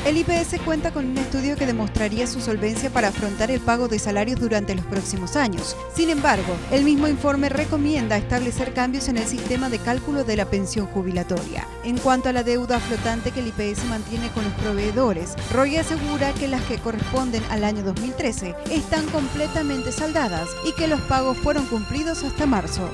El IPS cuenta con un estudio que demostraría su solvencia para afrontar el pago de salarios durante los próximos años. Sin embargo, el mismo informe recomienda establecer cambios en el sistema de cálculo de la pensión jubilatoria. En cuanto a la deuda flotante que el IPS mantiene con los proveedores, Roy asegura que las que corresponden al año 2013 están completamente saldadas y que los pagos fueron cumplidos hasta marzo.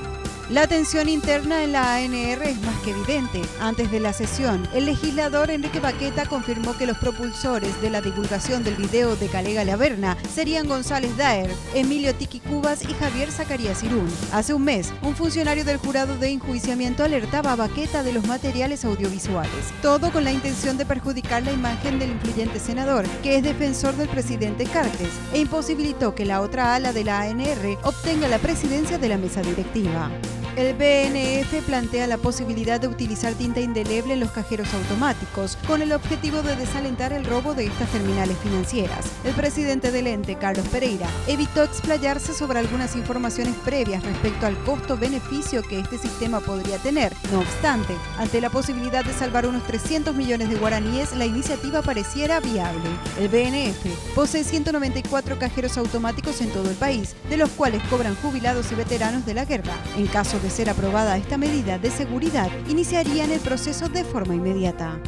La tensión interna en la ANR es más que evidente. Antes de la sesión, el legislador Enrique Baqueta confirmó que los propulsores de la divulgación del video de Calega Laverna serían González Daer, Emilio Tiki Cubas y Javier Zacarías Irún. Hace un mes, un funcionario del jurado de enjuiciamiento alertaba a Baqueta de los materiales audiovisuales. Todo con la intención de perjudicar la imagen del influyente senador, que es defensor del presidente Cartes, e imposibilitó que la otra ala de la ANR obtenga la presidencia de la mesa directiva. El BNF plantea la posibilidad de utilizar tinta indeleble en los cajeros automáticos, con el objetivo de desalentar el robo de estas terminales financieras. El presidente del ente, Carlos Pereira, evitó explayarse sobre algunas informaciones previas respecto al costo-beneficio que este sistema podría tener. No obstante, ante la posibilidad de salvar unos 300 millones de guaraníes, la iniciativa pareciera viable. El BNF posee 194 cajeros automáticos en todo el país, de los cuales cobran jubilados y veteranos de la guerra. En caso de ser aprobada esta medida de seguridad, iniciarían el proceso de forma inmediata.